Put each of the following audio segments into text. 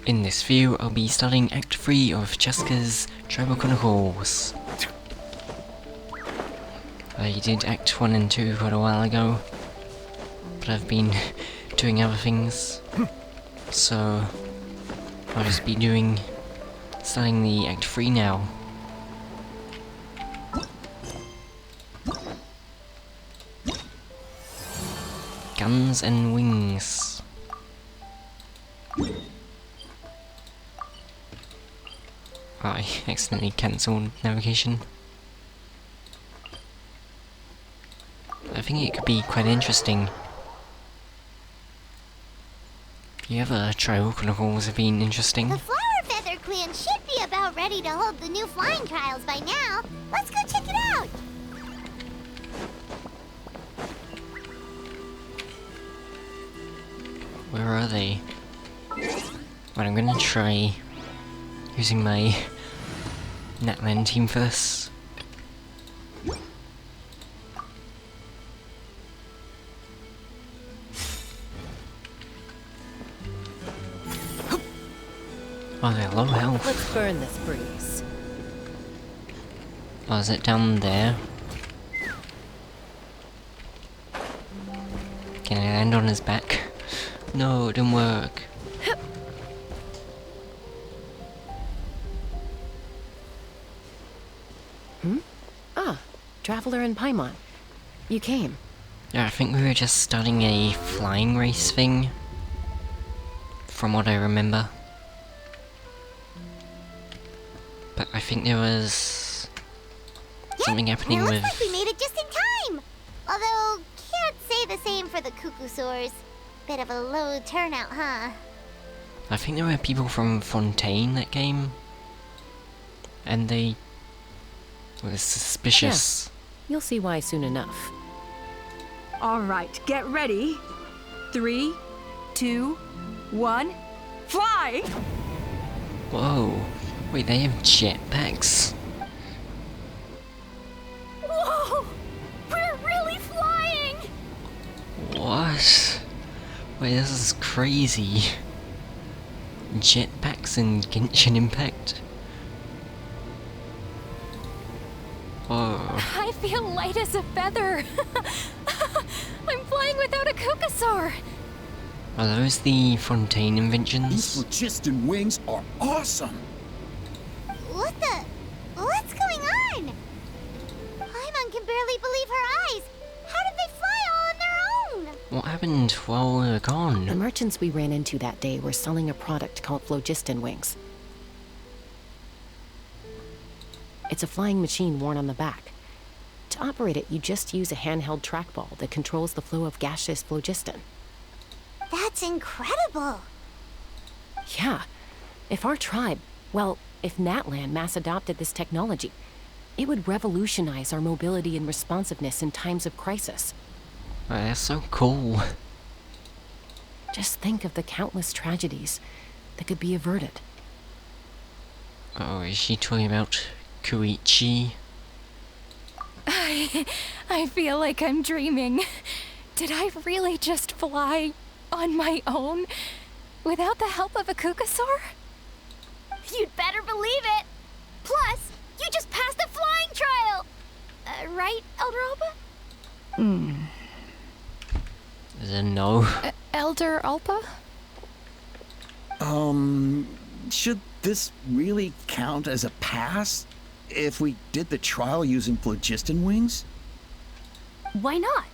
In this video, I'll be starting Act 3 of Chasca's Chronicals. I did Act 1 and 2 quite a while ago, but I've been doing other things, so I'll just be starting the Act 3 now. Guns and wings. Oh, I accidentally cancelled navigation. I think it could be quite interesting. The other trial chronicles have been interesting. The Flower Feather Clan should be about ready to hold the new flying trials by now. Let's go check it out! Where are they? Well, I'm gonna try using my Natland team first. Oh, they're low health. Let's burn this breeze. Oh, is it down there? Can I land on his back? No, it didn't work. Traveler and Paimon. You came. Yeah, I think we were just starting a flying race thing, from what I remember. But I think there was something happening with... It looks like we made it just in time! Although, can't say the same for the Cuckoosaurs. Bit of a low turnout, huh? I think there were people from Fontaine that came, and they were suspicious. Yeah. You'll see why soon enough. Alright, get ready. 3, 2, 1, fly! Whoa, wait, they have jetpacks? Whoa! We're really flying! What? Wait, this is crazy. Jetpacks in Genshin Impact? Whoa. I feel light as a feather. I'm flying without a Cuckoosaur. Are those the Fontaine These inventions? phlogiston wings are awesome! What's going on? Paimon can barely believe her eyes. How did they fly all on their own? What happened while we were The gone? merchants we ran into that day were selling a product called phlogiston wings. It's a flying machine worn on the back. To operate it, you just use a handheld trackball that controls the flow of gaseous phlogiston. That's incredible. Yeah, if our tribe, well, if Natland mass adopted this technology, it would revolutionize our mobility and responsiveness in times of crisis. Oh, that's so cool. Just think of the countless tragedies that could be averted. Oh, is she talking about Koichi? I feel like I'm dreaming. Did I really just fly on my own without the help of a Cuckoosaur? You'd better believe it. Plus, you just passed the flying trial. Right, Elder Alba? Is it no? Elder Alpa? Should this really count as a pass? If we did the trial using phlogiston wings? Why not?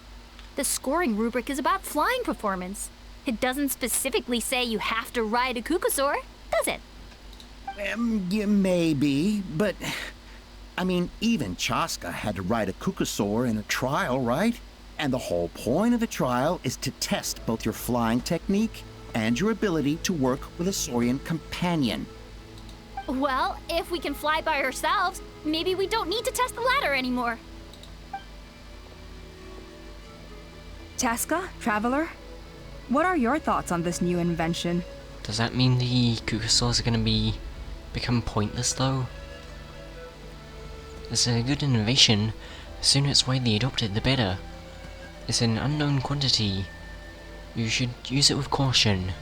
The scoring rubric is about flying performance. It doesn't specifically say you have to ride a Cuckoosaur, does it? Yeah, maybe, but... I mean, even Chasca had to ride a Cuckoosaur in a trial, right? And the whole point of the trial is to test both your flying technique and your ability to work with a Saurian companion. Well, if we can fly by ourselves, maybe we don't need to test the ladder anymore. Chasca, Traveler? What are your thoughts on this new invention? Does that mean the Cuckoosaurs are gonna become pointless though? It's a good innovation. The sooner it's widely adopted, the better. It's an unknown quantity. You should use it with caution.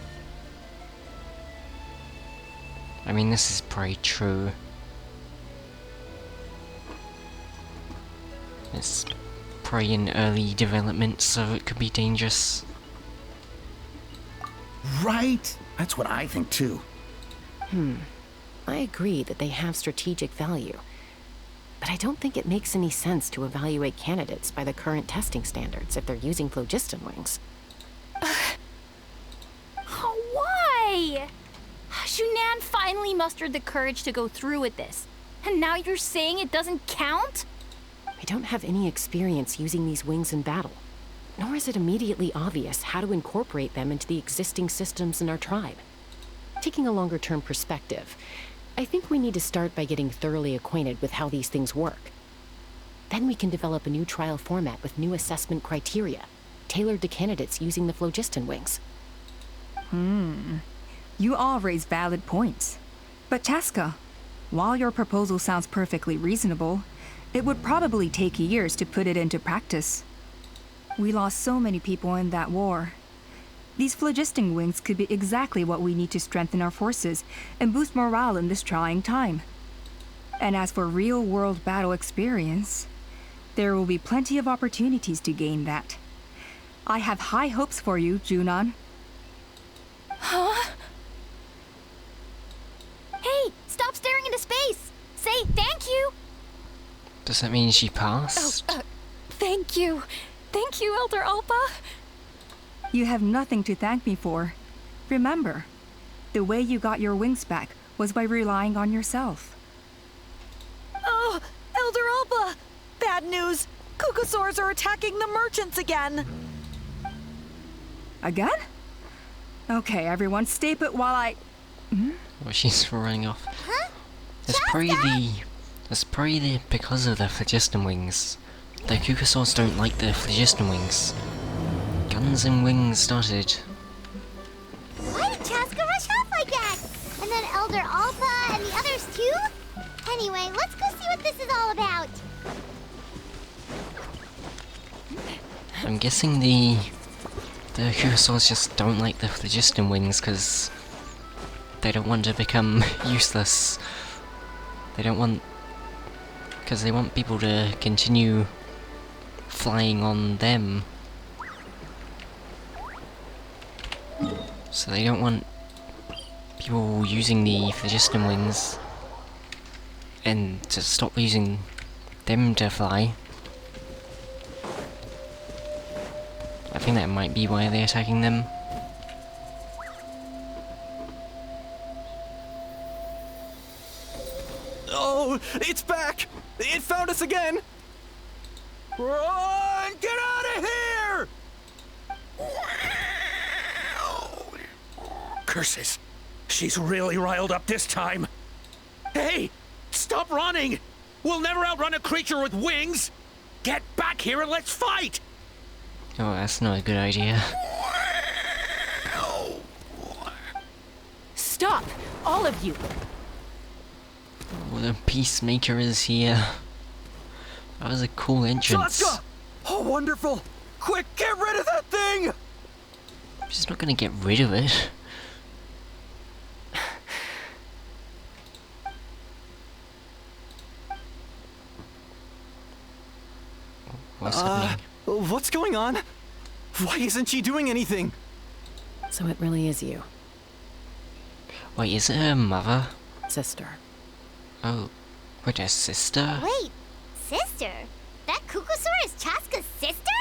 I mean, this is probably true. It's probably in early development, so it could be dangerous. Right? That's what I think too. I agree that they have strategic value, but I don't think it makes any sense to evaluate candidates by the current testing standards if they're using phlogiston wings. Why? Shunan finally mustered the courage to go through with this, and now you're saying it doesn't count? We don't have any experience using these wings in battle, nor is it immediately obvious how to incorporate them into the existing systems in our tribe. Taking a longer-term perspective, I think we need to start by getting thoroughly acquainted with how these things work. Then we can develop a new trial format with new assessment criteria, tailored to candidates using the phlogiston wings. You all raise valid points. But Chasca, while your proposal sounds perfectly reasonable, it would probably take years to put it into practice. We lost so many people in that war. These phlogiston wings could be exactly what we need to strengthen our forces and boost morale in this trying time. And as for real-world battle experience, there will be plenty of opportunities to gain that. I have high hopes for you, Junon. Huh? Hey, stop staring into space! Say thank you! Does that mean she passed? Thank you. Thank you, Elder Alpa. You have nothing to thank me for. Remember, the way you got your wings back was by relying on yourself. Oh, Elder Alba! Bad news! Kukasaurs are attacking the merchants again! Again? Okay, everyone, stay put while I... Well, she's running off. Huh? It's probably the because of the phlogiston wings. The Kukasaurs don't like the phlogiston wings. Guns and wings started. Why did Chasca rush off like that? And then Elder Alpa and the others too? Anyway, let's go see what this is all about. I'm guessing the Kukasaurs just don't like the phlogiston wings because they don't want to become useless. They don't want... because they want people to continue flying on them. So they don't want people using the phlogiston wings and to stop using them to fly. I think that might be why they're attacking them. Oh, it's back! It found us again! Run! Get out of here! Curses! She's really riled up this time. Hey! Stop running! We'll never outrun a creature with wings! Get back here and let's fight! Oh, that's not a good idea. Stop! All of you! Oh, the Peacemaker is here. That was a cool entrance. Chasca! Oh, wonderful! Quick, get rid of that thing! I'm just not gonna get rid of it. What's happening? What's going on? Why isn't she doing anything? So it really is you, Wait, is it her mother? sister. Oh, wait, her sister? Wait, sister? That Kukasaur is Chasca's sister?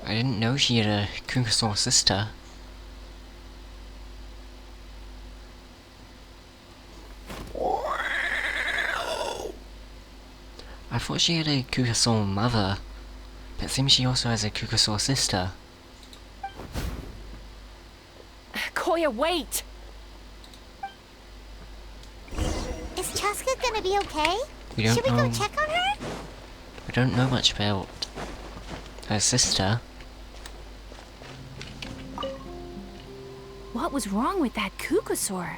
I didn't know she had a Kukasaur sister. I thought she had a Kukasaur mother, but it seems she also has a Kukasaur sister. Koya, wait! Is Chasca gonna be okay? We don't Should we know. go check on her? We don't know much about her sister. What was wrong with that Kukasaur?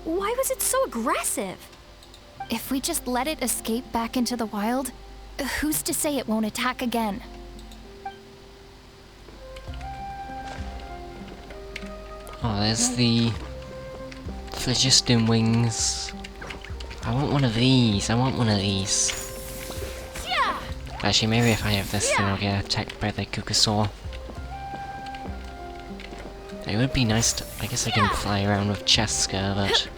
Why was it so aggressive? If we just let it escape back into the wild, who's to say it won't attack again? Oh, there's the phlogiston wings. I want one of these. I want one of these. Actually, maybe if I have this, then I'll get attacked by the Kukasaur. It would be nice to... I guess I can fly around with Chasca, but...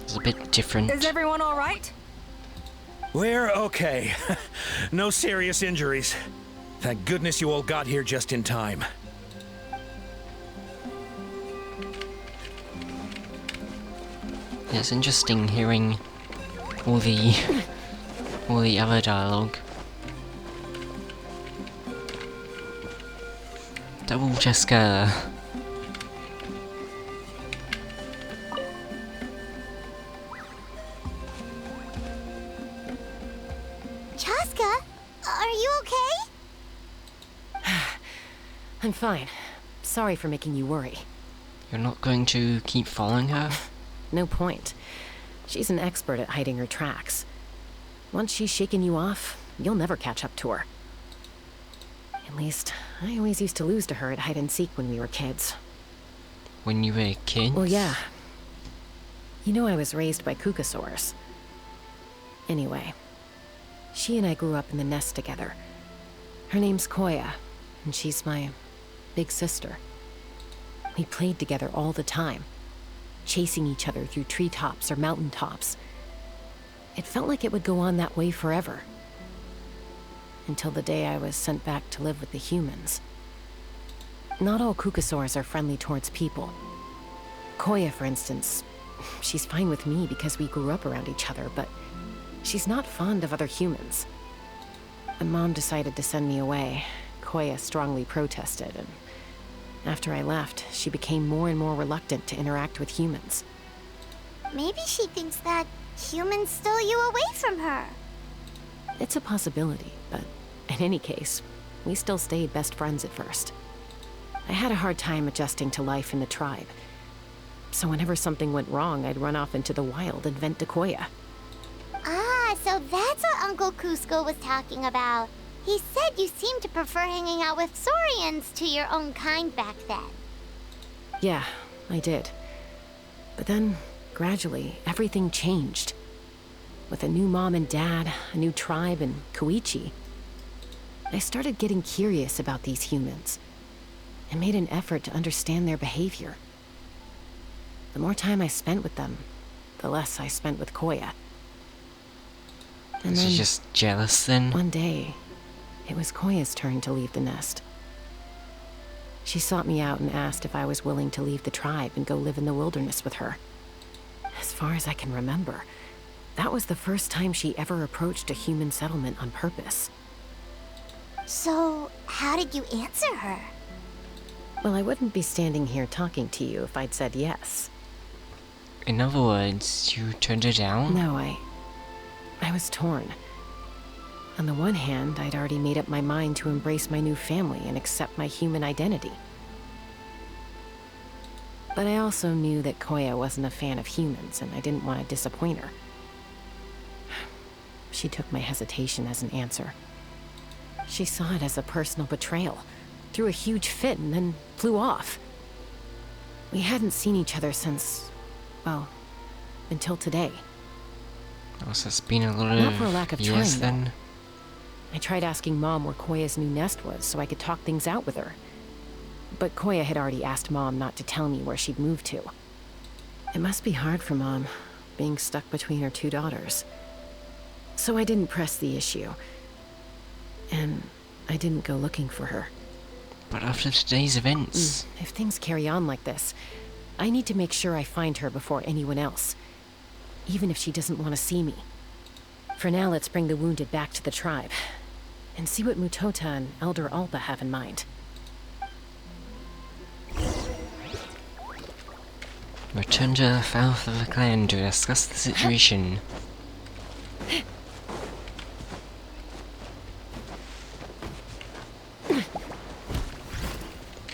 it's a bit different. Is everyone alright? We're okay. No serious injuries. Thank goodness you all got here just in time. It's interesting hearing all the other dialogue. Double Chasca. Chasca, are you okay? I'm fine. Sorry for making you worry. You're not going to keep following her? No point. She's an expert at hiding her tracks. Once she's shaken you off, you'll never catch up to her. At least, I always used to lose to her at hide-and-seek when we were kids. When you were kids? Well, yeah. You know I was raised by Kukasaurs. Anyway, she and I grew up in the nest together. Her name's Koya, and she's my big sister. We played together all the time, chasing each other through treetops or mountaintops. It felt like it would go on that way forever. Until the day I was sent back to live with the humans. Not all Kukasaurs are friendly towards people. Koya, for instance, she's fine with me because we grew up around each other, but she's not fond of other humans. When Mom decided to send me away, Koya strongly protested, and after I left, she became more and more reluctant to interact with humans. Maybe she thinks that humans stole you away from her. It's a possibility, but in any case, we still stayed best friends at first. I had a hard time adjusting to life in the tribe. So whenever something went wrong, I'd run off into the wild and vent to Koya. Ah, so that's what Uncle Cusco was talking about. He said you seemed to prefer hanging out with Saurians to your own kind back then. Yeah, I did. But then, gradually, everything changed. With a new mom and dad, a new tribe, and Koichi, I started getting curious about these humans, and made an effort to understand their behavior. The more time I spent with them, the less I spent with Koya. And She's just jealous then? One day, it was Koya's turn to leave the nest. She sought me out and asked if I was willing to leave the tribe and go live in the wilderness with her. As far as I can remember, that was the first time she ever approached a human settlement on purpose. So, how did you answer her? Well, I wouldn't be standing here talking to you if I'd said yes. In other words, you turned her down? No, I was torn. On the one hand, I'd already made up my mind to embrace my new family and accept my human identity. But I also knew that Koya wasn't a fan of humans, and I didn't want to disappoint her. She took my hesitation as an answer. She saw it as a personal betrayal, threw a huge fit, and then flew off. We hadn't seen each other since, well, until today. Oh, so it's been a lot of Not for a lack of years trying, then? though. I tried asking Mom where Koya's new nest was so I could talk things out with her. But Koya had already asked Mom not to tell me where she'd moved to. It must be hard for Mom, being stuck between her two daughters. So I didn't press the issue. And I didn't go looking for her. But after today's events... If things carry on like this, I need to make sure I find her before anyone else. Even if she doesn't want to see me. For now, let's bring the wounded back to the tribe. And see what Mutota and Elder Alba have in mind. Return to the south of the clan to discuss the situation.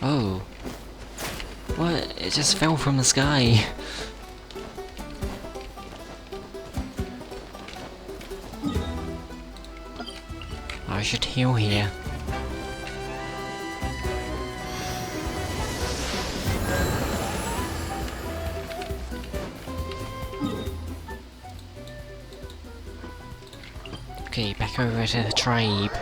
Oh. What? It just fell from the sky. I should heal here. Okay, back over to the tribe.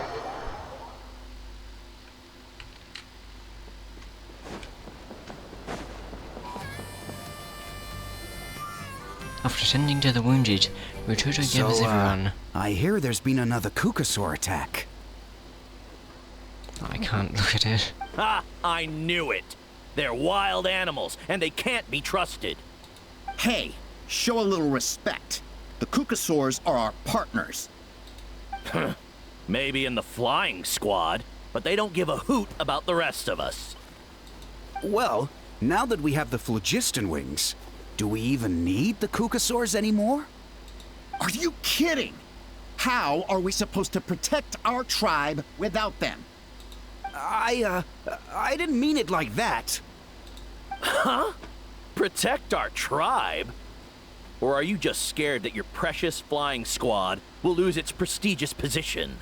After tending to the wounded, Rototo gathers everyone. I hear there's been another Kukasaur attack. I can't look at it. Ha! I knew it! They're wild animals, and they can't be trusted. Hey, show a little respect. The Kukasaurs are our partners. Maybe in the flying squad, but they don't give a hoot about the rest of us. Well, now that we have the phlogiston wings, do we even need the Kukasaurs anymore? Are you kidding? How are we supposed to protect our tribe without them? I didn't mean it like that. Huh? Protect our tribe? Or are you just scared that your precious flying squad will lose its prestigious position?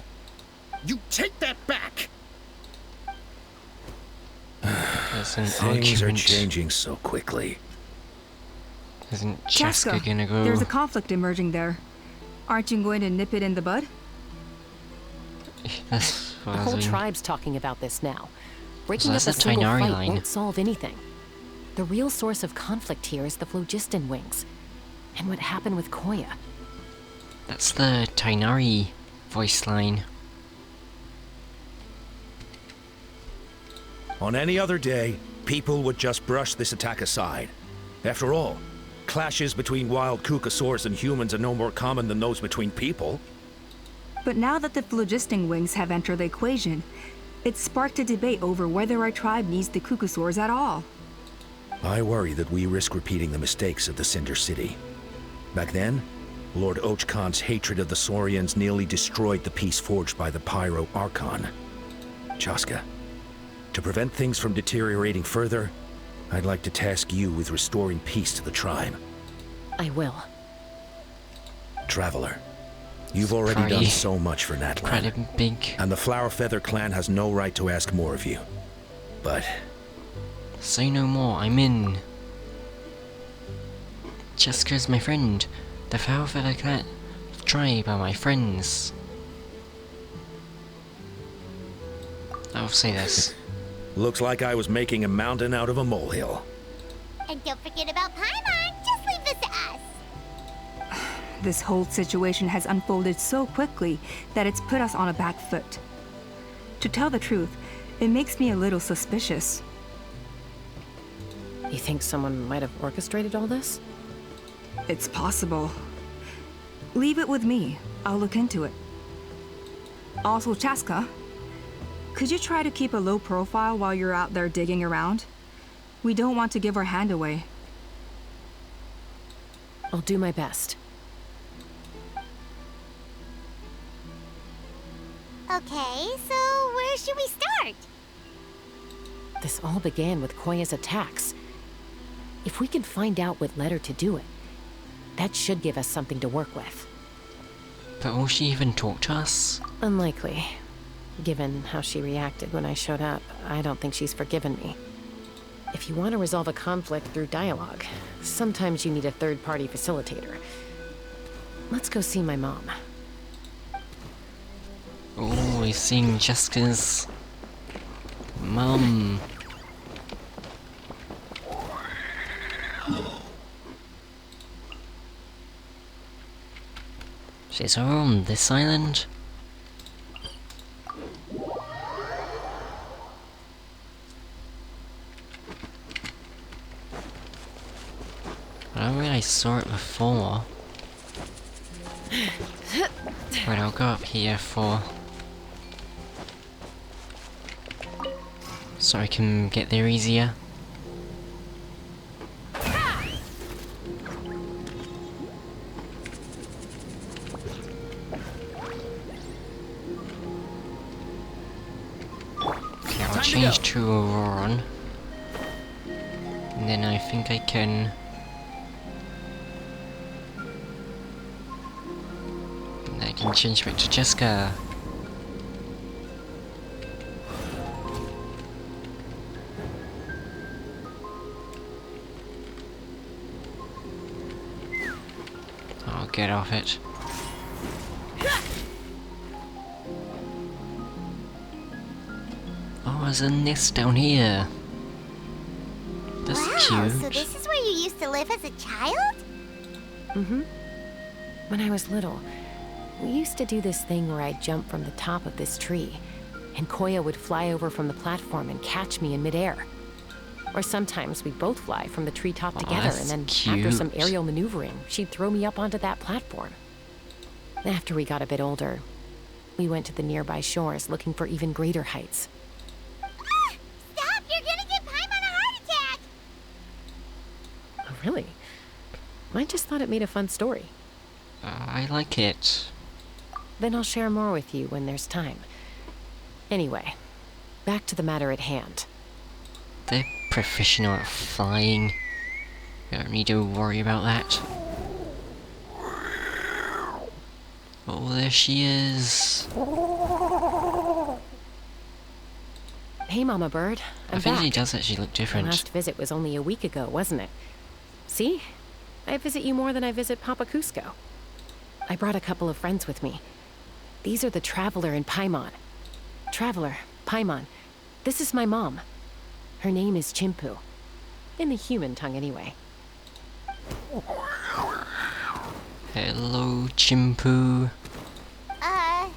You take that back! There's an Things are argument. changing so quickly. Isn't Chasca Chasca, gonna go? there's a conflict emerging there. Aren't you going to nip it in the bud? That's what The I whole was doing. tribe's talking about this now. Breaking So up a that's a single Tainari fight line. won't solve anything. The real source of conflict here is the phlogiston wings. And what happened with Koya. That's the Tainari voice line. On any other day, people would just brush this attack aside. After all, clashes between wild Kukasaurs and humans are no more common than those between people. But now that the phlogiston wings have entered the equation, it's sparked a debate over whether our tribe needs the Kukasaurs at all. I worry that we risk repeating the mistakes of the Cinder City. Back then, Lord Ochkan's hatred of the Saurians nearly destroyed the peace forged by the Pyro Archon. Chasca, to prevent things from deteriorating further, I'd like to task you with restoring peace to the tribe. I will. Traveler, you've already Pretty- done so much for Natlan, Quite big. and the Flower Feather clan has no right to ask more of you. But Say no more, I'm in. Chasca's my friend. The Flower Feather Clan tribe are my friends. I'll say this. looks like I was making a mountain out of a molehill. And don't forget about Paimon. Just leave this to us. This whole situation has unfolded so quickly that it's put us on a back foot. To tell the truth, it makes me a little suspicious. You think someone might have orchestrated all this? It's possible. Leave it with me. I'll look into it. Also, Chasca, could you try to keep a low profile while you're out there digging around? We don't want to give our hand away. I'll do my best. Okay, so where should we start? This all began with Koya's attacks. If we can find out what led her to do it, that should give us something to work with. But will she even talk to us? Unlikely. Given how she reacted when I showed up, I don't think she's forgiven me. If you want to resolve a conflict through dialogue, sometimes you need a third-party facilitator. Let's go see my mom. Oh, we've seen Chasca's mum. She's over on this island? I don't think I saw it before. Right, I'll go up here for... so I can get there easier. Okay, I'll change to Auroron. And then I think I can... and I can change back to Chasca. I'll get off it. there's a nest down here. That's Wow, cute. so this is where you used to live as a child? Mm-hmm. When I was little, we used to do this thing where I'd jump from the top of this tree, and Koya would fly over from the platform and catch me in midair. Or sometimes we'd both fly from the treetop together, and that's then cute. after some aerial maneuvering, she'd throw me up onto that platform. After we got a bit older, we went to the nearby shores looking for even greater heights. Ah! Stop! You're gonna give Paimon a heart attack! Oh, really? I just thought it made a fun story. I like it. Then I'll share more with you when there's time. Anyway, back to the matter at hand. They're professional at flying. You don't need to worry about that. Oh, there she is. Hey, Mama Bird. I'm I think back. she does actually look My different. last visit was only a week ago, wasn't it? See? I visit you more than I visit Papa Cusco. I brought a couple of friends with me. These are the Traveler and Paimon. Traveler, Paimon. This is my mom. Her name is Chimpu. In the human tongue, anyway. Hello, Chimpu. Hi!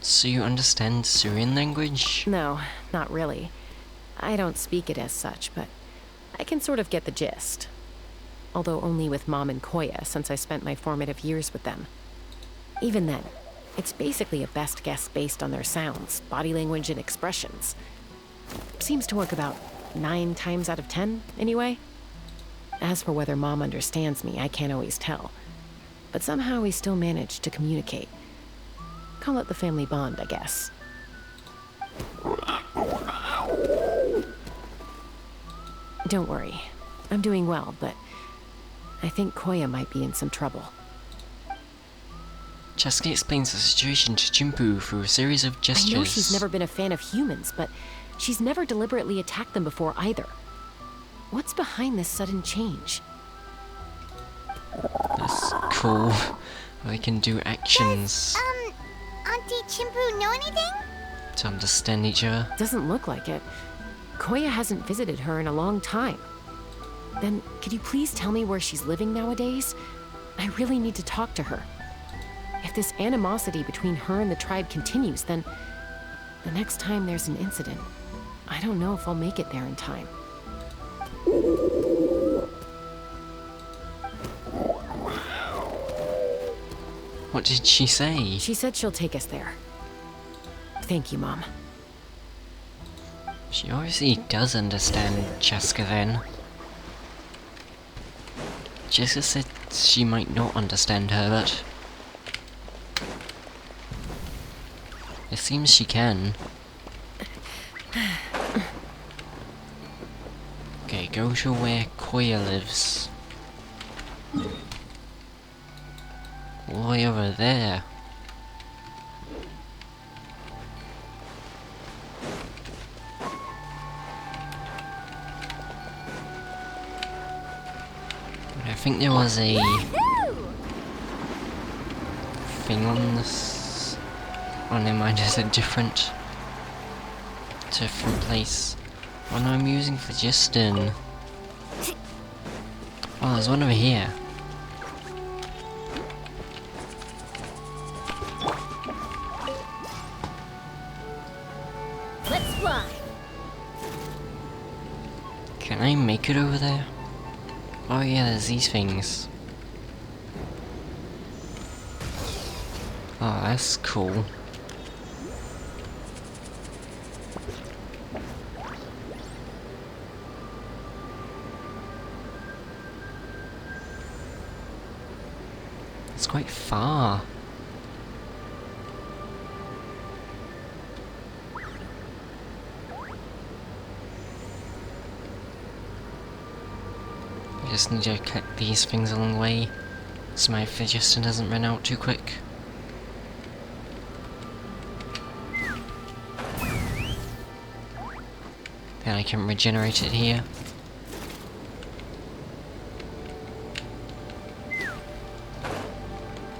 So you understand Syrian language? No, not really. I don't speak it as such, but I can sort of get the gist. Although only with Mom and Koya, since I spent my formative years with them. Even then, it's basically a best guess based on their sounds, body language, and expressions. Seems to work about 9 times out of 10, anyway. As for whether Mom understands me, I can't always tell. But somehow we still manage to communicate. Call it the family bond, I guess. Don't worry. I'm doing well, but I think Koya might be in some trouble. Chasca explains the situation to Chimpu through a series of gestures. I know she's never been a fan of humans, but she's never deliberately attacked them before either. What's behind this sudden change? That's cool. They can do actions Auntie Chimpu know anything? to understand each other. Doesn't look like it. Koya hasn't visited her in a long time. Then, could you please tell me where she's living nowadays? I really need to talk to her. If this animosity between her and the tribe continues, then the next time there's an incident, I don't know if I'll make it there in time. What did she say? She said she'll take us there. Thank you, Mom. She obviously does understand Chasca then. Chasca said she might not understand her, but it seems she can. Okay, go to where Koya lives. All the way over there. I think there was a thing on this. Oh, never mind, there's a different place. Oh no, I'm using phlogiston. Oh, there's one over here. Let's fly! Can I make it over there? Oh yeah, there's these things. Oh, that's cool. It's quite far. I just need to cut these things along the way, so my phlogiston doesn't run out too quick. Then I can regenerate it here.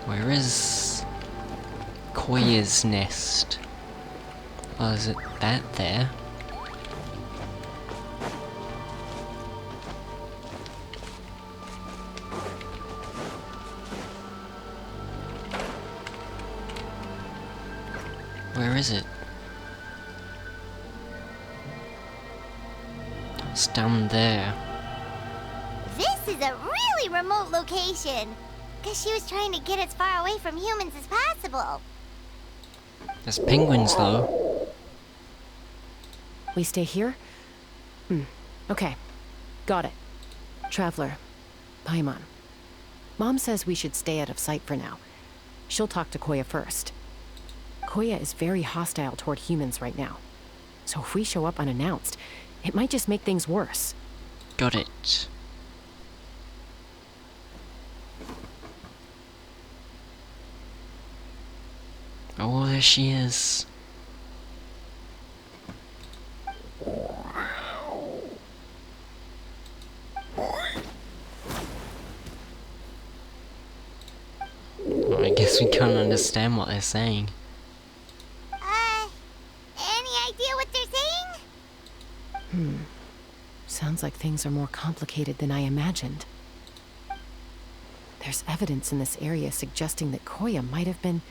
Where is Koya's nest? Well, is it that there? Where is it? It's down there. This is a really remote location. Guess she was trying to get as far away from humans as possible. There's penguins, though. We stay here? Okay. Got it. Traveler. Paimon. Mom says we should stay out of sight for now. She'll talk to Koya first. Koya is very hostile toward humans right now. So if we show up unannounced, it might just make things worse. Got it. Oh, there she is. Well, I guess we can't understand what they're saying. Any idea what they're saying? Sounds like things are more complicated than I imagined. There's evidence in this area suggesting that Koya might have been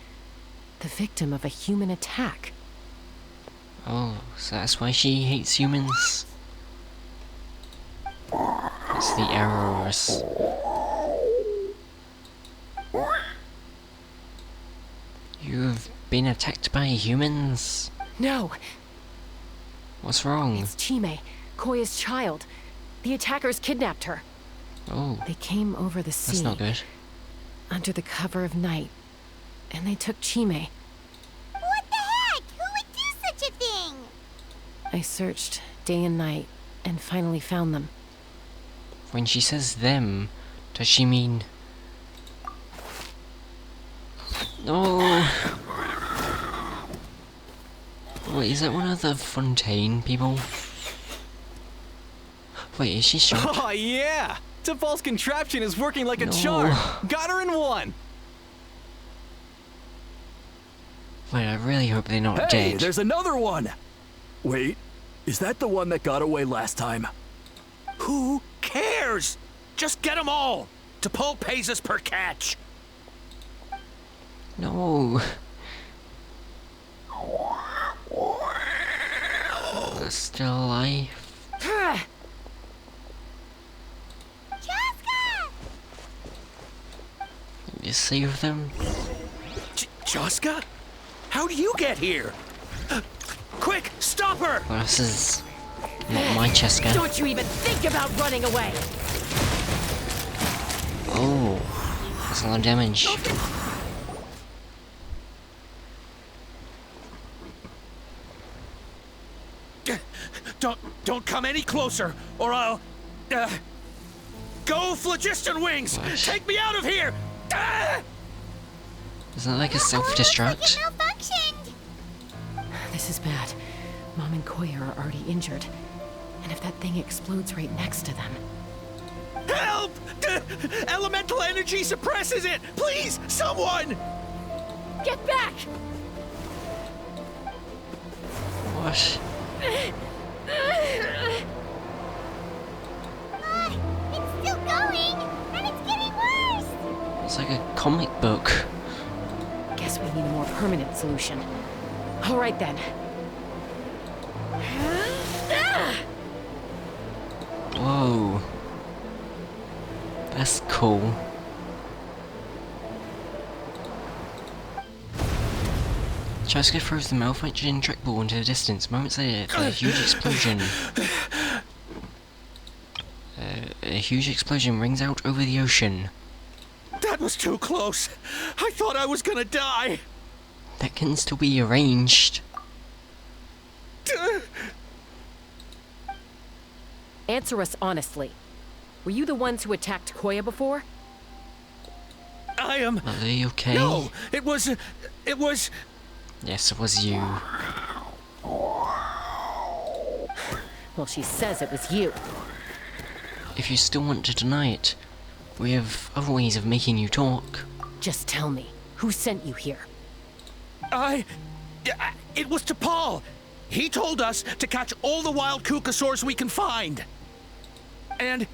the victim of a human attack. Oh, so that's why she hates humans? It's the errors. You've been attacked by humans? No! What's wrong? It's Chime, Koya's child. The attackers kidnapped her. Oh, They came over the sea. that's not good. Under the cover of night. And they took Chime. What the heck? Who would do such a thing? I searched day and night and finally found them. When she says them, does she mean... No! Wait, is that one of the Fontaine people? Wait, is she shot? Oh yeah! The false contraption is working like a No. charm! Got her in one! Wait, I really hope they're not Hey, dead. there's another one! Wait, is that the one that got away last time? Who cares? Just get them all. T'Pol pays us per catch. No! They're still alive. Chasca! You save them? Chasca? How do you get here? Quick, stop her! Well, this is not my Chasca. Don't you even think about running away! Oh, that's a lot of damage. Don't come any closer, or I'll... go, Phlogiston Wings! What? Take me out of here! Ah! Isn't that like a self-destruct? It malfunctioned! This is bad. Mom and Koya are already injured. And if that thing explodes right next to them... Help! Elemental energy suppresses it! Please, someone! Get back! What? It's still going! And it's getting worse! It's like a comic book. Guess we need a more permanent solution. All right then. Whoa. That's cool. Chasca throws the malfunctioning trackball into the distance. Moments later, a huge explosion. A huge explosion rings out over the ocean. That was too close. I thought I was gonna die. That can still be arranged. Answer us honestly. Were you the ones who attacked Koya before? I am... Are they okay? No, it was... Yes, it was you. Well, she says it was you. If you still want to deny it, we have other ways of making you talk. Just tell me, who sent you here? It was T'Pol. He told us to catch all the wild Kukasaurs we can find. And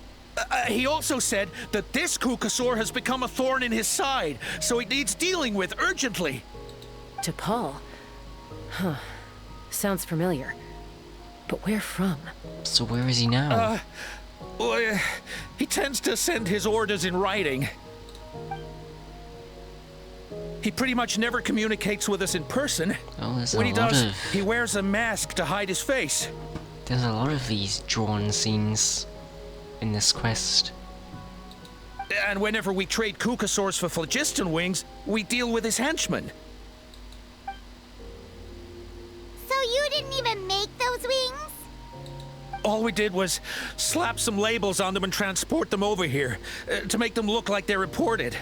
he also said that this Kukasaur has become a thorn in his side, so he needs dealing with urgently. T'Pol? Huh. Sounds familiar. But where from? So where is he now? Well, he tends to send his orders in writing. He pretty much never communicates with us in person. Oh, there's when a he lot does, of... he wears a mask to hide his face. There's a lot of these drawn scenes in this quest. And whenever we trade Kukasaurs for phlogiston wings, we deal with his henchmen. So you didn't even make those wings? All we did was slap some labels on them and transport them over here, to make them look like they're imported.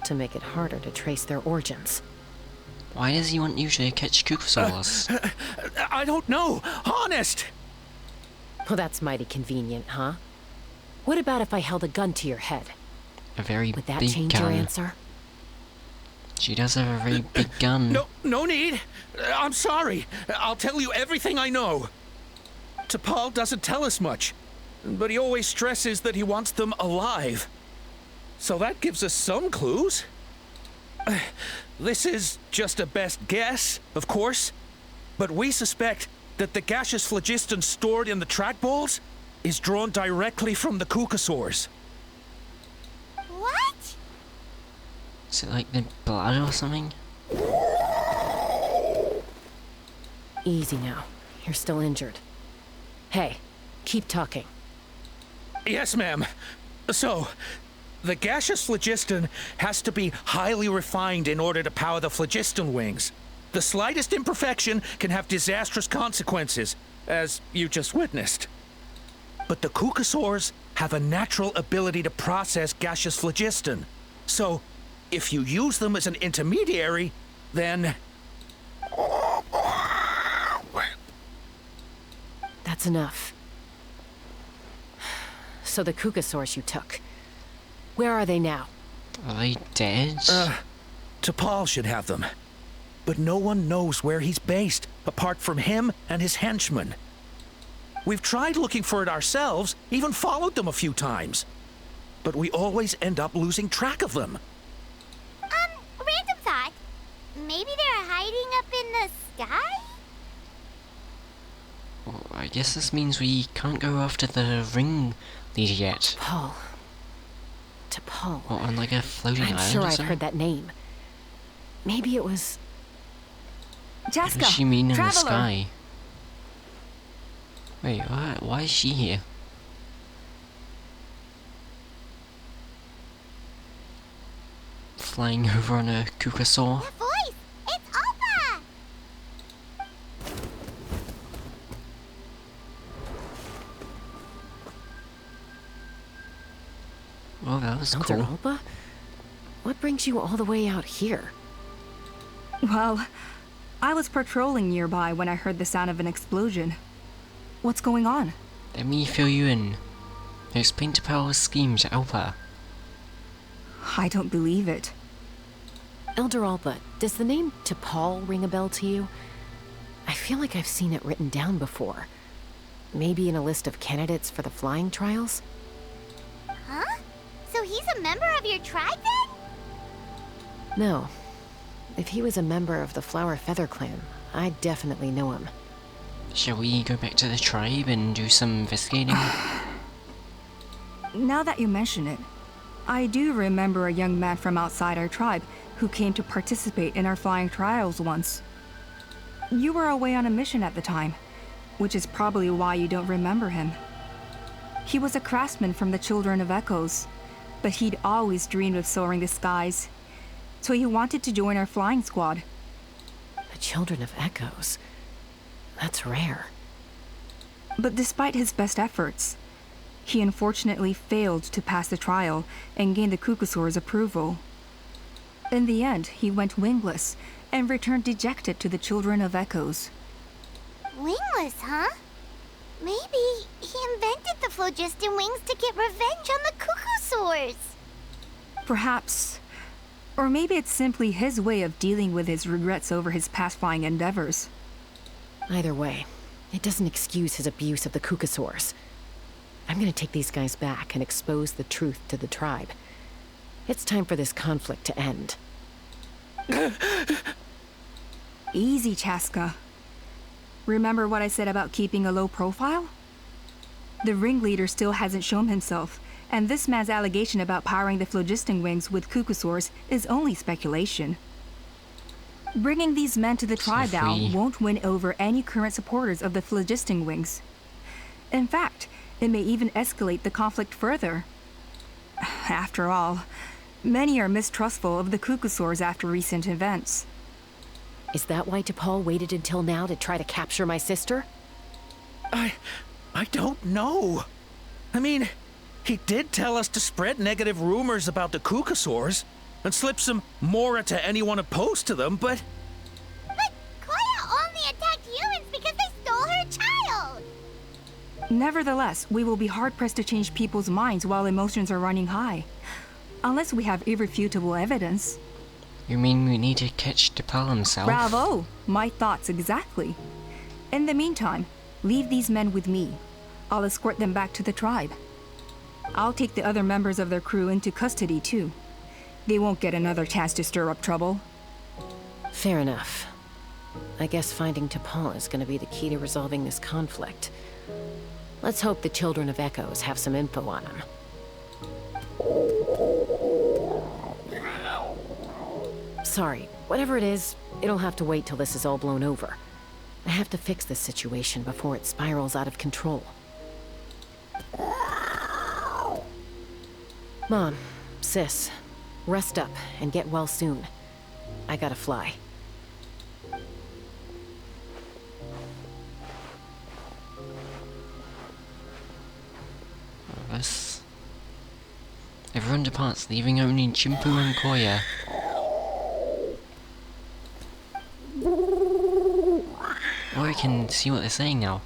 To make it harder to trace their origins. Why does he want you to catch Kukasaurs? I don't know, honest! Well, that's mighty convenient, huh? What about if I held a gun to your head? A very Would that big change gun. your answer? She does have a very big gun. No need. I'm sorry. I'll tell you everything I know. T'Pol doesn't tell us much, but he always stresses that he wants them alive. So that gives us some clues. This is just a best guess, of course, but we suspect that the gaseous phlogiston stored in the trackballs is drawn directly from the Kukasaurs. What? Is it like the blood or something? Easy now. You're still injured. Hey, keep talking. Yes, ma'am. So, the gaseous phlogiston has to be highly refined in order to power the phlogiston wings. The slightest imperfection can have disastrous consequences, as you just witnessed. But the Kukasaurs have a natural ability to process gaseous phlogiston. So, if you use them as an intermediary, then... That's enough. So the Kukasaurs you took, where are they now? Are they dead? T'Pol should have them. But no one knows where he's based, apart from him and his henchmen. We've tried looking for it ourselves, even followed them a few times. But we always end up losing track of them. Random thought. Maybe they're hiding up in the sky? Well, I guess this means we can't go after the ring leader yet. T'Pol. Or on like a floating I'm island sure or I've something? heard that name. Maybe it was... What does she mean in the sky? Wait, what? Why is she here? Flying over on a Kukasaur? The voice! It's Alpha! Well, that was Elder cool. Alba? What brings you all the way out here? Well, I was patrolling nearby when I heard the sound of an explosion. What's going on? Let me fill you in. Explain T'Pol's scheme to Alpa. I don't believe it. Elder Alba, does the name T'Pol ring a bell to you? I feel like I've seen it written down before. Maybe in a list of candidates for the flying trials? Huh? So he's a member of your tribe then? No. If he was a member of the Flower Feather clan, I'd definitely know him. Shall we go back to the tribe and do some investigating? Now that you mention it, I do remember a young man from outside our tribe who came to participate in our flying trials once. You were away on a mission at the time, which is probably why you don't remember him. He was a craftsman from the Children of Echoes, but he'd always dreamed of soaring the skies, so he wanted to join our flying squad. The Children of Echoes? That's rare. But despite his best efforts, he unfortunately failed to pass the trial and gain the Kukasaur's approval. In the end, he went wingless and returned dejected to the Children of Echoes. Wingless, huh? Maybe he invented the phlogiston wings to get revenge on the Kukasaurs. Perhaps. Or maybe it's simply his way of dealing with his regrets over his past flying endeavors. Either way, it doesn't excuse his abuse of the Kukasaurs. I'm gonna take these guys back and expose the truth to the tribe. It's time for this conflict to end. Easy, Chasca. Remember what I said about keeping a low profile? The ringleader still hasn't shown himself, and this man's allegation about powering the phlogiston wings with Kukasaurs is only speculation. Bringing these men to the tribe now won't win over any current supporters of the phlogiston wings. In fact, it may even escalate the conflict further. After all, many are mistrustful of the Kukasaurs after recent events. Is that why T'Pol waited until now to try to capture my sister? I don't know. I mean, he did tell us to spread negative rumors about the Kukasaurs and slip some Mora to anyone opposed to them, but... But Koya only attacked humans because they stole her child! Nevertheless, we will be hard-pressed to change people's minds while emotions are running high. Unless we have irrefutable evidence. You mean we need to catch T'Pol himself? Bravo! My thoughts exactly. In the meantime, leave these men with me. I'll escort them back to the tribe. I'll take the other members of their crew into custody too. They won't get another chance to stir up trouble. Fair enough. I guess finding T'Pol is gonna be the key to resolving this conflict. Let's hope the Children of Echoes have some info on him. Sorry, whatever it is, it'll have to wait till this is all blown over. I have to fix this situation before it spirals out of control. Mom, Sis, rest up and get well soon. I gotta fly. Everyone departs, leaving only Chimpu and Koya. Or I can see what they're saying now.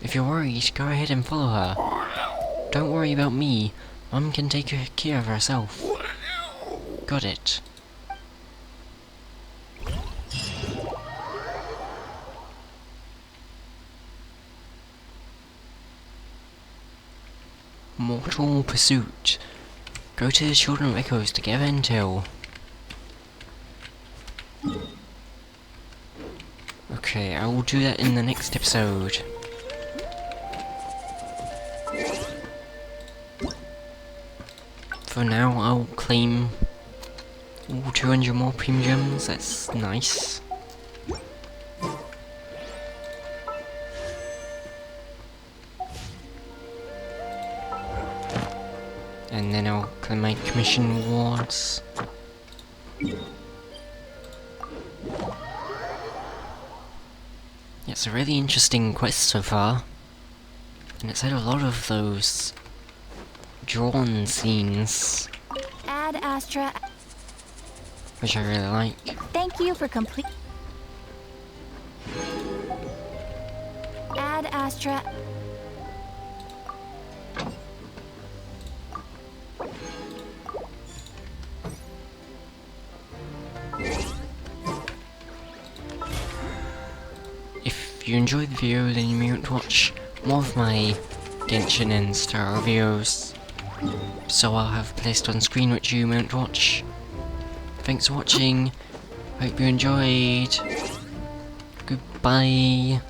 If you're worried, go ahead and follow her. Don't worry about me. Mom can take care of herself. Got it. Mortal Pursuit. Go to the Children of Echoes to gather intel. Okay, I will do that in the next episode. For now, I'll claim 200 more premium gems, that's nice. And then I'll claim my commission rewards. It's a really interesting quest so far. And it's had a lot of those drawn scenes, Ad Astra. which I really like. Thank you for complete. Ad Astra. If you enjoyed the video, then you may want to watch more of my Genshin and Star videos. So I'll have placed on screen which you may want to watch. Thanks for watching. Hope you enjoyed. Goodbye.